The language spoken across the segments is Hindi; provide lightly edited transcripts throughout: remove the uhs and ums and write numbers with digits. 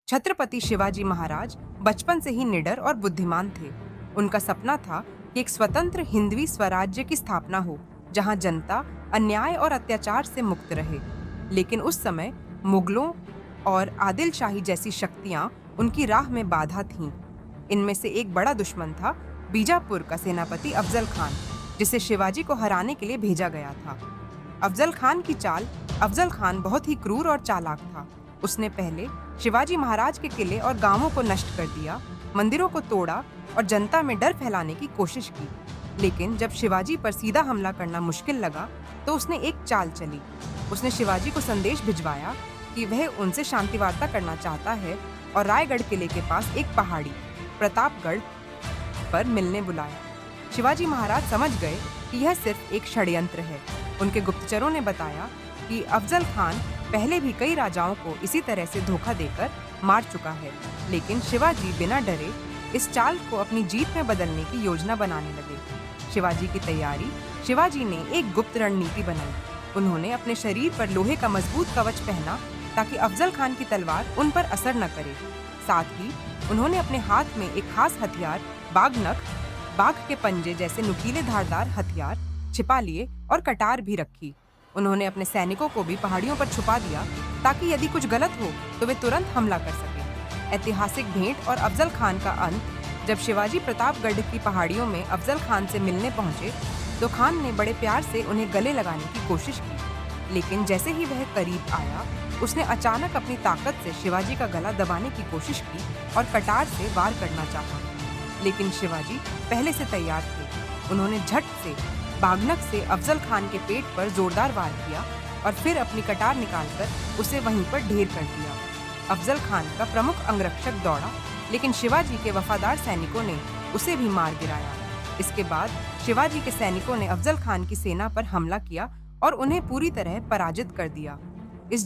छत्रपति शिवाजी महाराज बचपन से ही निडर और बुद्धिमान थे। उनका सपना था कि एक स्वतंत्र हिंदवी स्वराज्य की स्थापना हो, जहां जनता अन्याय और अत्याचार से मुक्त रहे। लेकिन उस समय मुगलों और आदिलशाही जैसी शक्तियां उनकी राह में बाधा थीं। इनमें से एक बड़ा दुश्मन था बीजापुर का सेनापति अफजल खान, जिसे शिवाजी को हराने के लिए भेजा गया था। अफजल खान बहुत ही क्रूर और चालाक था। उसने पहले शिवाजी महाराज के किले और गांवों को नष्ट कर दिया, मंदिरों को तोड़ा और जनता में डर फैलाने की कोशिश की। लेकिन जब शिवाजी पर सीधा हमला करना मुश्किल लगा, तो उसने एक चाल चली। उसने शिवाजी को संदेश भिजवाया कि वह उनसे शांति वार्ता करना चाहता है और रायगढ़ किले के पास एक पहाड़ी प्रतापगढ़ पर मिलने बुलाया। शिवाजी महाराज समझ गए कि यह सिर्फ एक षड्यंत्र है। उनके गुप्तचरों ने बताया कि अफजल खान पहले भी कई राजाओं को इसी तरह से धोखा देकर मार चुका है। लेकिन शिवाजी बिना डरे इस चाल को अपनी जीत में बदलने की योजना बनाने लगे। शिवाजी ने एक गुप्त रणनीति बनाई। उन्होंने अपने शरीर पर लोहे का मजबूत कवच पहना ताकि अफजल खान की तलवार उन पर असर न करे। साथ ही उन्होंने अपने हाथ में एक खास हथियार बाघ के पंजे जैसे नुकीले धारदार हथियार छिपा लिए और कटार भी रखी। उन्होंने अपने सैनिकों को भी पहाड़ियों पर छुपा दिया ताकि यदि कुछ गलत हो तो वे तुरंत हमला कर सकें। ऐतिहासिक भेंट और अफजल खान का अंत। जब शिवाजी प्रतापगढ़ की पहाड़ियों में अफजल खान से मिलने पहुंचे, तो खान ने बड़े प्यार से उन्हें गले लगाने की कोशिश की। लेकिन जैसे ही वह करीब आया, उसने अचानक अपनी ताकत से शिवाजी का गला दबाने की कोशिश की और कटार से वार करना चाहा। लेकिन शिवाजी पहले से तैयार थे। उन्होंने झट से बाघनक से अफजल खान के पेट पर जोरदार वार किया और फिर अपनी कटार निकालकर उसे वहीं पर ढेर कर दिया। अफजल खान का प्रमुख अंगरक्षक दौड़ा, लेकिन शिवाजी के वफादार सैनिकों ने उसे भी मार गिराया। इसके बाद शिवाजी के सैनिकों ने अफजल खान की सेना पर हमला किया और उन्हें पूरी तरह पराजित कर दिया। इस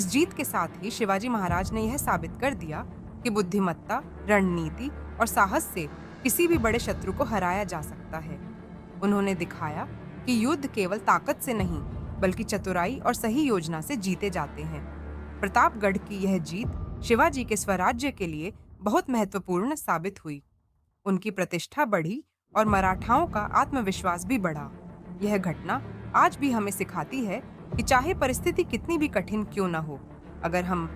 जीत के साथ ही शिवाजी महाराज ने यह साबित कर दिया कि बुद्धिमत्ता, रणनीति और साहस से किसी भी बड़े शत्रु को हराया जा सकता है। उन्होंने दिखाया कि युद्ध केवल ताकत से नहीं, बल्कि चतुराई और सही योजना से जीते जाते हैं। प्रतापगढ़ की यह जीत शिवाजी के स्वराज्य के लिए बहुत महत्वपूर्ण साबित हुई। उनकी प्रतिष्ठा बढ़ी और मराठाओं का आत्मविश्वास भी बढ़ा। यह घटना आज भी हमें सिखाती है कि चाहे परिस्थिति कितनी भी कठिन क्यों न हो, अगर हम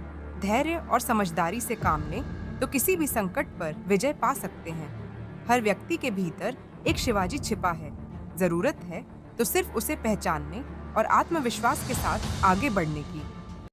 धैर्य और समझदारी से काम लें तो किसी भी संकट पर विजय पा सकते हैं। हर व्यक्ति के भीतर एक शिवाजी छिपा है। जरूरत है तो सिर्फ उसे पहचानने और आत्मविश्वास के साथ आगे बढ़ने की।